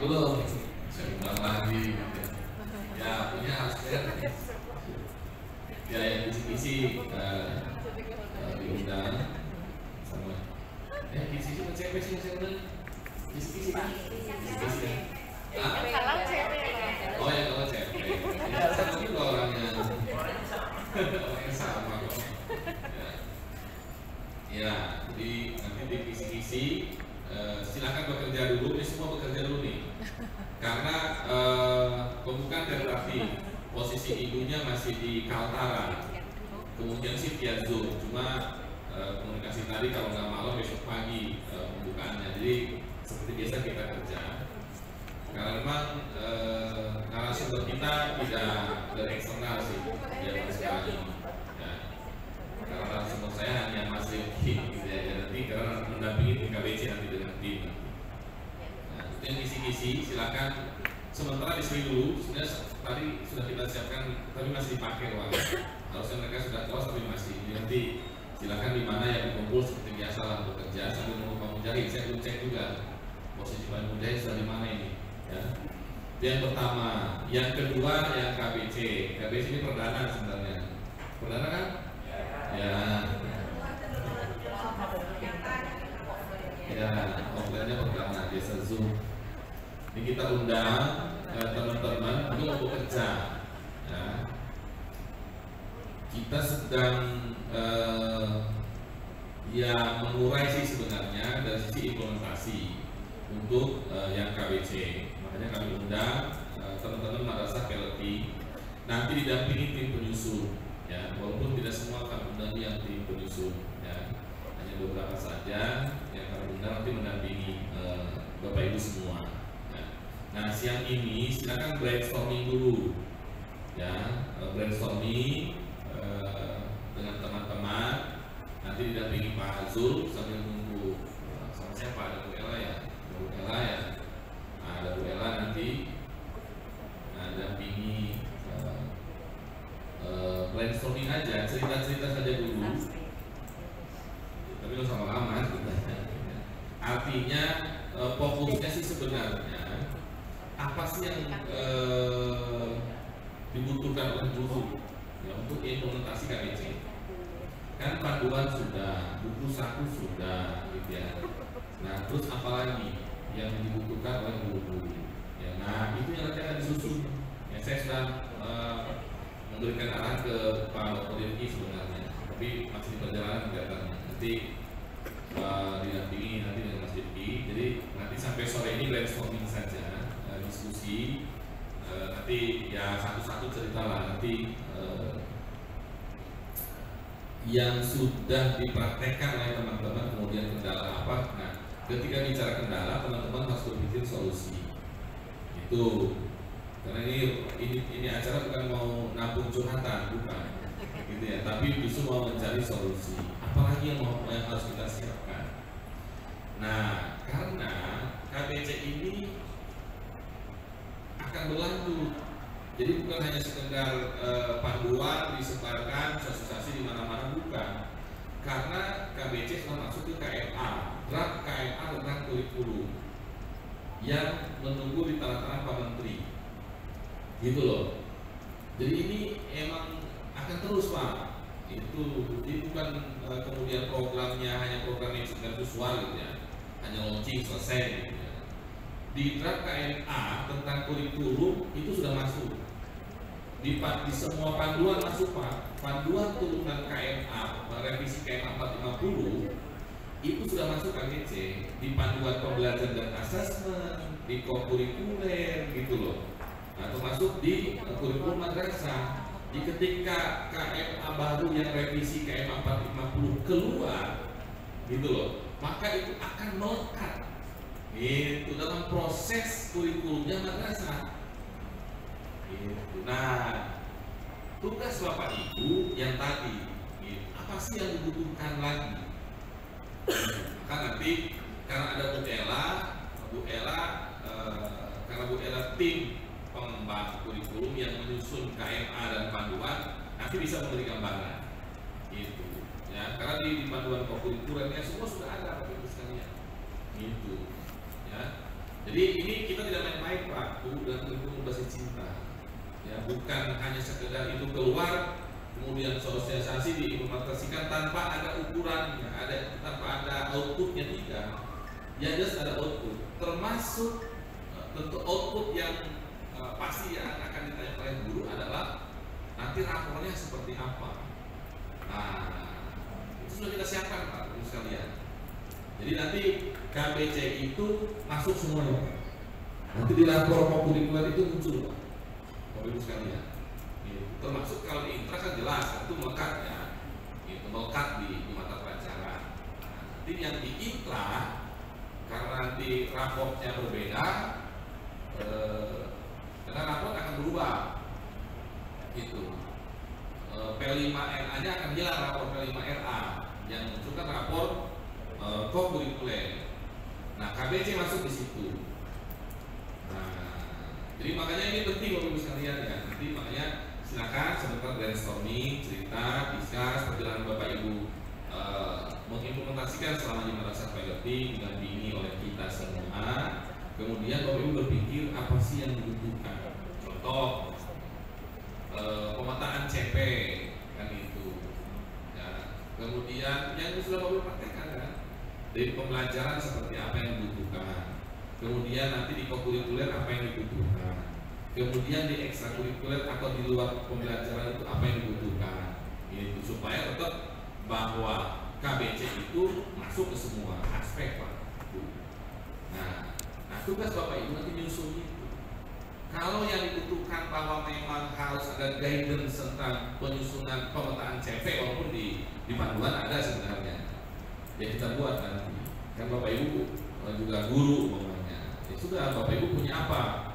belum, saya undang lagi. Ya punya harus ya yang kisi-kisi diundang sama kisi-kisi kan cewek sih saya undang kisi-kisi kan kalau cewek oh ya kalau cewek ya sama juga orangnya sama kok ya jadi nanti di kisi-kisi silakan bekerja dulu, ini semua bekerja dulu nih karena pembukaan terapi posisi ibunya masih di Kaltara, kemudian sih via Zoom, cuma komunikasi tadi kalau nggak malam besok pagi pembukaannya, jadi seperti biasa kita kerja karena memang narasumber kita tidak dari eksternal sih ya sekarang ini ya. Karena narasumber saya hanya Mas Rifki gitu ya, nanti karena mendampingi tim KBC nanti dengan tim. Nah, itu yang kisi-kisi silakan sementara di sini dulu, sebenarnya tadi sudah kita siapkan tapi masih dipakai ruangnya, harusnya mereka sudah close tapi masih, jadi nanti silakan di mana yang berkumpul seperti biasa lah bekerja sambil menunggu Pak Mujahid. Saya belum cek juga posisi Pak Mujahid sudah di mana ini ya. Itu yang pertama, yang kedua yang KBC ini perdana sebenarnya, perdana kan? Ya ya, offline-nya perdana biasa Zoom. Ini kita undang teman-teman untuk mau bekerja ya. Kita sedang ya mengurai sih sebenarnya dari sisi implementasi untuk yang KBC, makanya kami undang teman-teman madrasah PLT nanti didampingi tim penyusun ya, walaupun tidak semua kami undang yang tim penyusun ya, hanya beberapa saja yang kami undang nanti mendampingi Bapak Ibu semua. Nah siang ini silakan brainstorming dulu ya, brainstorming dengan teman-teman, nanti didampingi Pak Azul sambil nunggu sama siapa, ada Bu Ella ya, Bu Ella ya, nah, ada Bu Ella nanti dampingi brainstorming aja, cerita-cerita saja dulu, tapi nggak sama lama artinya fokusnya sih sebenarnya apa sih yang dibutuhkan oleh guru ya untuk implementasi KBC. Kan panduan sudah, buku saku sudah gitu ya. Nah terus apalagi yang dibutuhkan oleh guru ya, nah itu yang nanti akan disusun ya. Saya sudah memberikan arahan ke Pak Dr. Rifki sebenarnya, tapi masih di perjalanan kelihatannya, nanti didampingi nanti dengan Mas Rifki. Jadi nanti sampai sore ini brainstorming saja, diskusi, nanti ya satu-satu cerita lah nanti yang sudah dipraktekkan oleh teman-teman, kemudian kendala apa. Nah ketika bicara kendala teman-teman harus berpikir solusi itu, karena ini acara bukan mau nampung curhatan, bukan gitu ya, tapi justru mau mencari solusi apalagi yang harus kita siapkan. Nah karena KBC ini akan berlanjut, jadi bukan hanya sekedar panduan disebarkan sosialisasi di mana-mana, bukan, karena KBC sudah masuk ke KMA, draft KMA tentang kurikulum yang menunggu di tangan Pak Menteri gitu loh. Jadi ini emang akan terus Pak, itu jadi bukan kemudian programnya hanya program yang sekedar visual gitu ya, hanya launching selesai gitu ya. Di draft KMA tentang kurikulum itu sudah masuk di semua panduan masuk Pak, panduan turunan KMA, revisi KMA 450 itu sudah masuk KBC, di panduan pembelajaran dan asesmen, di kurikuler gitu loh. Nah, termasuk di kurikulum madrasah. Di ketika KMA baru yang revisi KMA 450 keluar gitu loh, maka itu akan melekat itu dalam proses kurikulumnya madrasah gitu. Nah tugas Bapak Ibu yang tadi gitu, apa sih yang dibutuhkan lagi, maka nanti karena ada Bu Ella karena Bu Ella tim pengembang kurikulum yang menyusun KMA dan panduan, nanti bisa memberi gambaran gitu ya, karena di panduan kurikulernya semua sudah ada Bapak Ibu sekalian gitu ya. Jadi ini kita tidak main-main Pak, dan mendukung basis cinta. Ya, bukan hanya sekedar itu keluar kemudian sosialisasi diimplementasikan tanpa ada ukurannya, tanpa ada outputnya, tidak. Ya jelas ada output, termasuk tentu output yang pasti yang akan ditanya oleh guru adalah nanti rapornya seperti apa. Nah, itu sudah kita siapkan Pak, Ibu sekalian. Jadi nanti KBC itu masuk semuanya. Nanti di rapor kurikuler itu muncul Pak, Bapak Ibu sekalian. Termasuk kalau di intra kan jelas itu melekat ya, itu melekat di mata pelajaran. Nah, nanti yang di intra karena nanti raportnya berbeda, karena raport akan berubah, gitu. P5RA nya akan hilang rapor P5RA, yang muncul kan rapor kurikuler. Nah, KBC masuk di situ. Nah, jadi makanya ini penting Bapak Ibu sekalian ya. Nanti makanya silakan sebentar brainstorming, cerita, discuss perjalanan Bapak Ibu mengimplementasikan selama di merasa piloting didampingi oleh kita semua. Kemudian Bapak Ibu berpikir apa sih yang dibutuhkan. Contoh pemetaan CP kan itu. Ya. Kemudian yang sudah Bapak Ibu praktekkan kan dari pembelajaran seperti apa yang dibutuhkan. Kemudian nanti di kurikuler apa yang dibutuhkan. Kemudian di ekstrakurikuler atau di luar pembelajaran itu apa yang dibutuhkan, itu supaya tetap bahwa KBC itu masuk ke semua aspek Pak. Nah tugas Bapak Ibu nanti nyusun itu. Kalau yang dibutuhkan bahwa memang harus ada guidance tentang penyusunan pemetaan CV, walaupun di panduan ada sebenarnya, ya kita buat nanti. Kan Bapak Ibu juga guru umpamanya, ya sudah Bapak Ibu punya apa?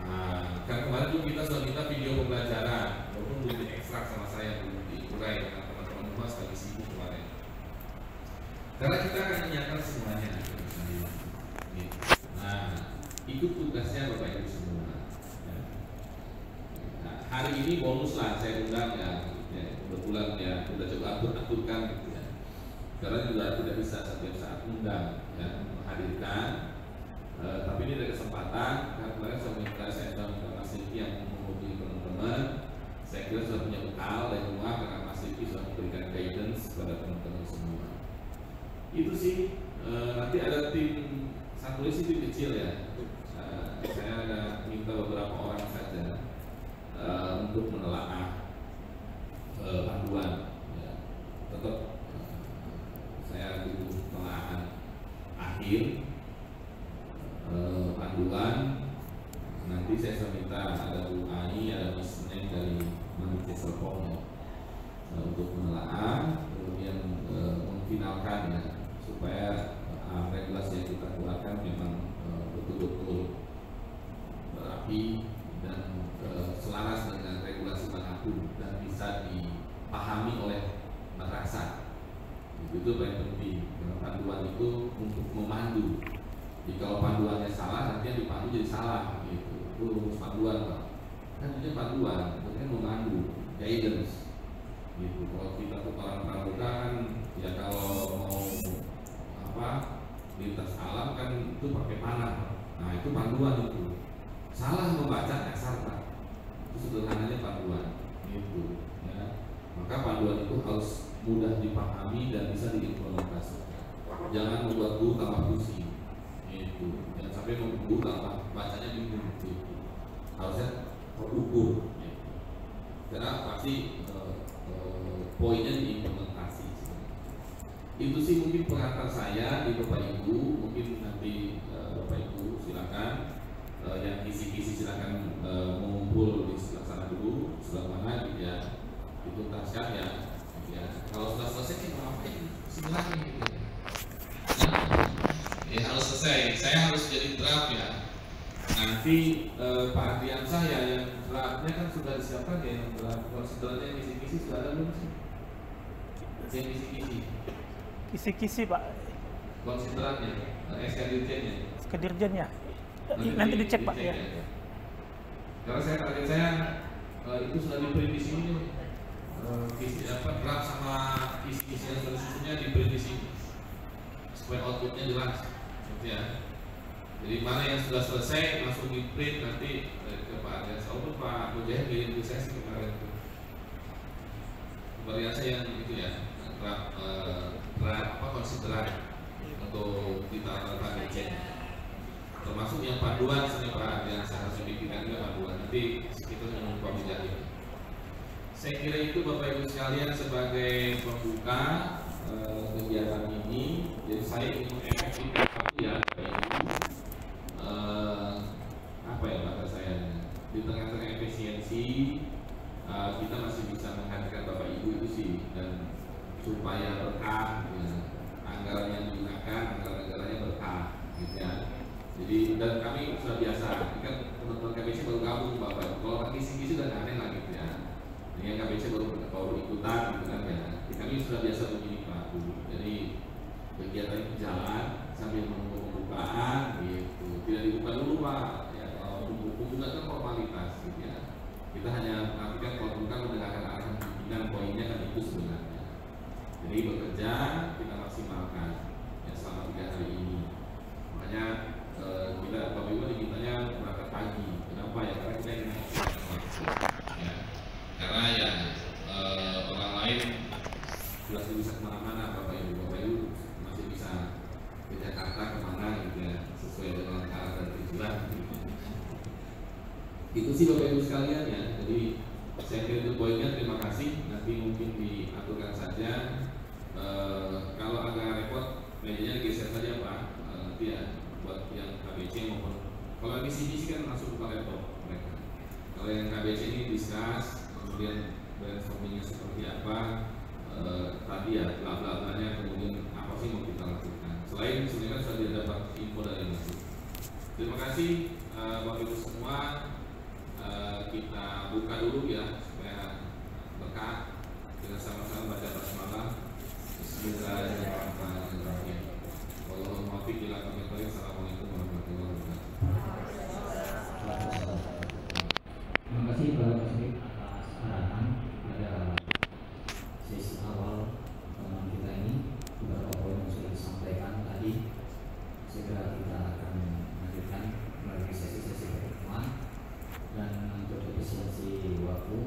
Nah, kan kemarin juga kita sudah minta video pembelajaran, walaupun belum diekstrak sama saya, belum diurai dengan teman-teman rumah sekali sibuk kemarin. Karena kita akan menyiapkan semuanya. Nah, itu tugasnya Bapak Ibu semua. Nah, hari ini bonus lah saya undang ya, kebetulan ya kita coba aturkan gitu ya. Karena juga tidak bisa setiap saat undang ya, menghadirkan. Tapi ini ada kesempatan, karena kemarin saya sudah minta Mas Siki yang menghubungi teman-teman. Saya kira sudah punya bekal dari rumah karena Mas Siki sudah memberikan guidance kepada teman-teman semua. Itu sih, nanti ada tim, satu lagi tim kecil ya. Saya ada minta beberapa orang saja untuk menelaah panduan. Ya. Tetap saya butuh penelaahan akhir. Panduan nanti saya minta ada Bu Ani, ada Mas Neng dari Manchester Pong untuk menelaah, kemudian memfinalkan ya, supaya regulasi yang kita keluarkan memang betul-betul berapi dan selaras dengan regulasi manapun dan bisa dipahami oleh masyarakat. Itu paling penting, karena panduan itu untuk memandu. Jadi kalau panduannya salah, nanti yang dipandu jadi salah gitu. Itu rumus panduan Pak. Kan ini panduan, itu kan memandu, guidance gitu. Kalau kita tukaran pramuka kan ya kalau mau lintas alam kan itu pakai panah. Nah itu panduan itu. Salah membaca dasar Pak. Itu sederhananya panduan gitu ya. Maka panduan itu harus mudah dipahami dan bisa diimplementasikan. Jangan membuat guru tambah pusing. Itu jangan sampai membuat bacanya bingung gitu. Harusnya terukur gitu. Karena pasti poinnya diimplementasi. Itu sih mungkin pengantar saya di Bapak Ibu. Mungkin nanti Bapak Ibu silakan yang kisi-kisi silakan mengumpul di sebelah sana dulu, sebelah mana gitu ya, dituntaskan ya. Kalau sudah selesai kita ngapain sebenarnya gitu ya. Ya harus selesai, saya harus jadi draft ya. Nanti Pak Adriansah ya yang draftnya kan sudah disiapkan ya, yang draft konsiderannya yang kisi-kisi sudah ada belum sih? Yang kisi-kisi? Kisi-kisi Pak. Konsiderannya, SK Dirjennya. SK Dirjennya. Nanti dicek Pak ya. Karena saya target saya itu sudah di-print di sini nih. Kisi draft sama kisi-kisi yang sudah disusunnya di-print di sini supaya outputnya jelas. Ya. Jadi mana yang sudah selesai langsung di print nanti ke Pak Adian. Oh Pak Mujahid kirim ke saya sih kemarin tuh. Variasi yang itu ya, konsideran untuk kita KBC. Termasuk yang panduan sini Pak Adian, saya harus dipikirkan juga panduan. Nanti kita menunggu Pak Mujahid. Saya kira itu Bapak Ibu sekalian sebagai pembuka kegiatan ini. Jadi saya ingin mengefektifkan ya Bapak Ibu. Apa ya kata saya, di tengah-tengah efisiensi kita masih bisa menghadirkan Bapak Ibu itu sih, dan supaya berkah ya, anggaran yang digunakan anggaran-anggarannya berkah gitu ya. Jadi dan kami sudah biasa, kan teman-teman KBC baru gabung Bapak Ibu, kalau kisi-kisi sudah aneh lah gitu ya. Yang KBC baru ikutan gitu kan ya. Kami sudah biasa begini Pak Bu. Jadi kegiatan itu jalan sambil menunggu pembukaan gitu. Tidak dibuka dulu Pak. Ya, kalau pembukaan kan formalitas gitu ya. Kita hanya menantikan kalau pembukaan mendengarkan arahan pimpinan, poinnya kan itu sebenarnya. Jadi bekerja kita maksimalkan ya selama 3 hari ini. Makanya kita Bapak Ibu dimintanya berangkat pagi. Kenapa ya? Karena kita ingin ya. Karena ya orang lain sudah bisa kemana-mana Bapak Ibu masih bisa ke Jakarta kemana gitu ya, sesuai dengan arah dan tujuan gitu. Itu sih Bapak Ibu sekalian ya. Jadi saya kira itu poinnya. Terima kasih. Nanti mungkin diaturkan saja. Kalau agak repot mejanya geser saja Pak. Nanti ya buat yang KBC maupun kalau lagi CBC kan langsung buka laptop mereka. Kalau yang KBC ini discuss, kemudian brainstormingnya seperti apa, tadi ya bla-bla-blanya, kemudian apa sih mau kita lakukan. Selain sebenarnya sudah dapat info dari masuk. Terima kasih Bapak Ibu semua. Kita buka dulu ya supaya berkah. Kita sama-sama baca basmalah. Bismillahirrahmanirrahim. Wallahul muwaffiq ila aqwamit thoriq. Assalamualaikum warahmatullahi wabarakatuh. Terima kasih Pak Kasih atas arahan pada sesi awal pertemuan kita ini. Beberapa poin yang sudah disampaikan tadi, segera kita akan melanjutkan melalui sesi-sesi pertemuan. Dan untuk efisiensi waktu,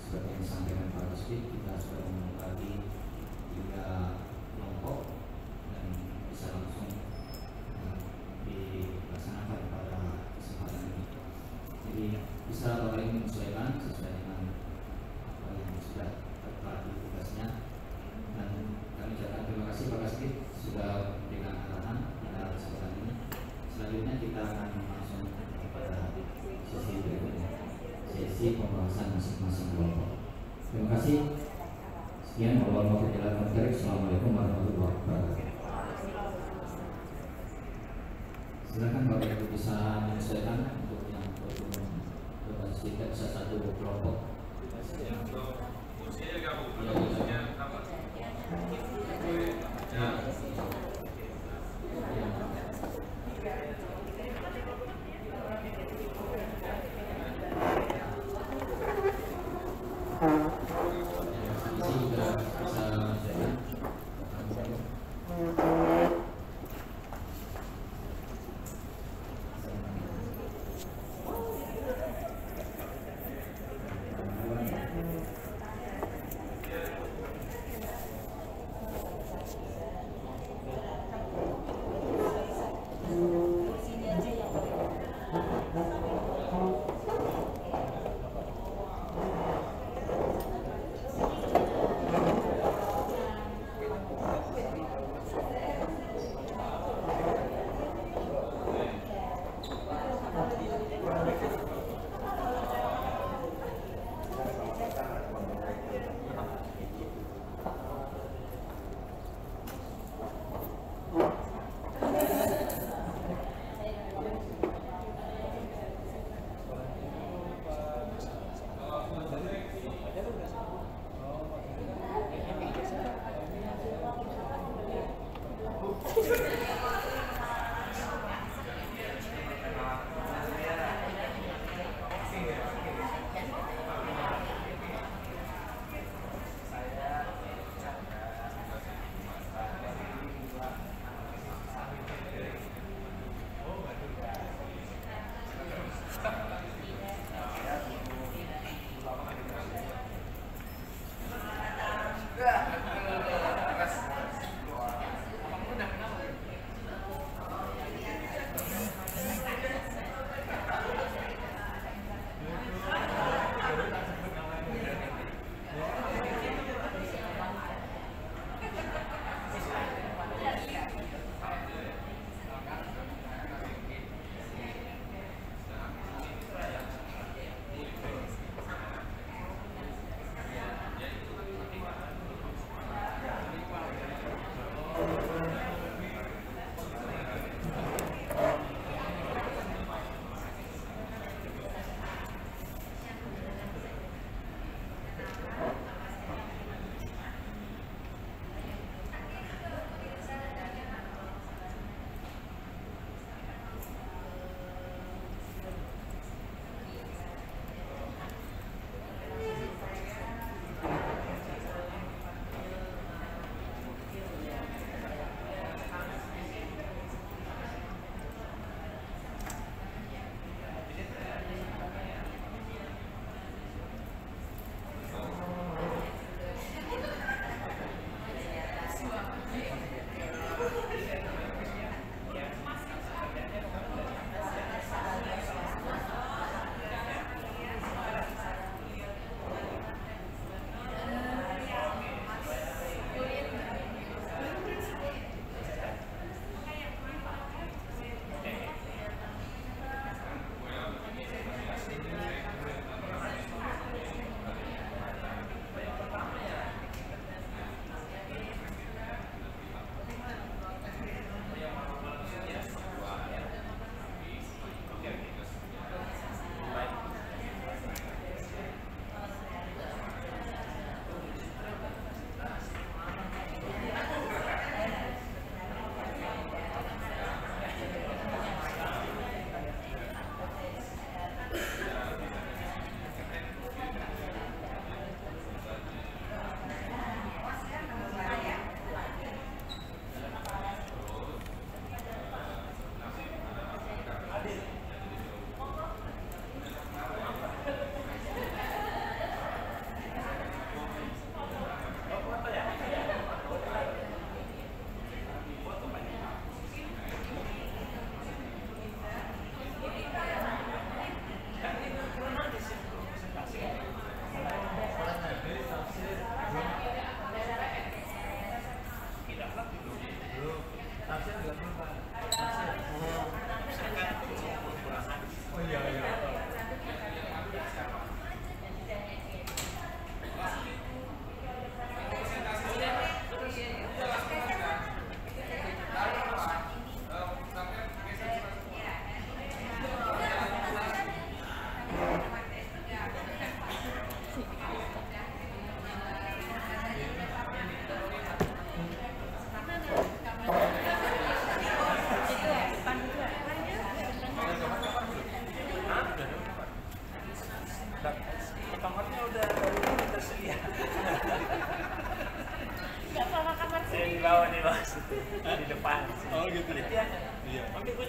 seperti yang disampaikan Pak Kasih, kita sudah membagi 3 kelompok dan bisa langsung dilaksanakan pada kesempatan ini. Jadi bisa Bapak Ibu menyesuaikan sesuai dengan apa yang sudah tertera tugasnya. Dan kami ucapkan terima kasih Pak Kasih sudah memberikan arahan pada kesempatan ini. Selanjutnya kita akan langsung kepada sesi berikutnya, sesi pembahasan masing-masing kelompok. Terima kasih. Sekian, Assalamualaikum warahmatullahi wabarakatuh. Silakan Bapak Ibu bisa menyesuaikan untuk yang bergabung berbasis kita bisa satu kelompok. Kursinya gabung.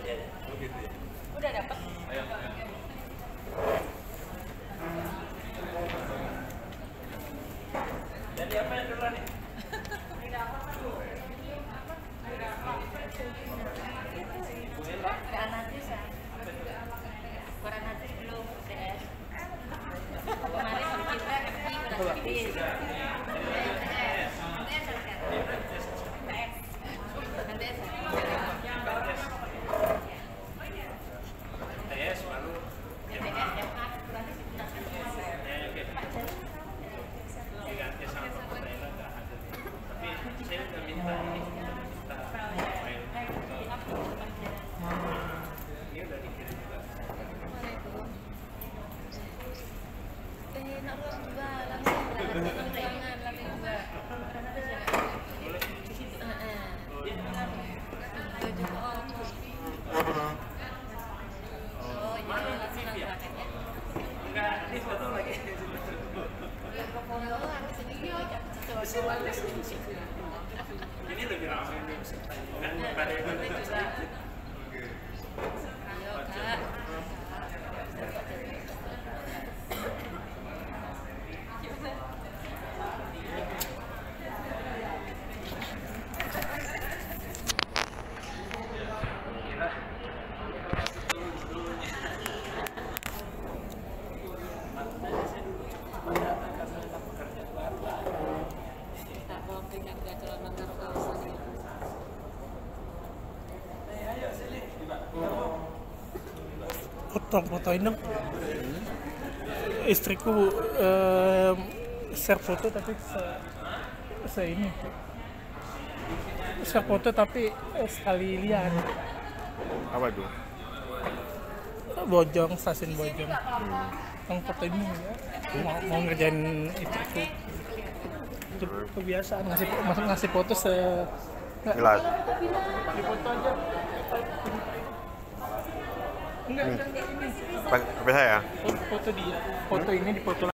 Udah dapat. Jadi apa yang duluan nih? Granatis ya. Granatis belum CS. Kemarin kita TS baru diganti sama Thailand nggak ada. Tapi saya udah minta ini, minta file. Ini udah dikirim juga. nak ruang juga langsung jangan lagi juga. Boleh? Di situ juga oh Mana iya TV ya? Enggak, ini foto lagi. Ini lebih ramai nih. Kan pada yang ayo kak. Fotoin dong. Istriku share foto tapi ini share foto tapi sekali lihat. Apa itu? Bojong, stasiun Bojong. Yang foto ini ya. Mau ngerjain istriku. Itu kebiasaan ngasih foto Jelas. di foto aja. Enggak, ini Apa saya? foto dia. Foto ini dipoto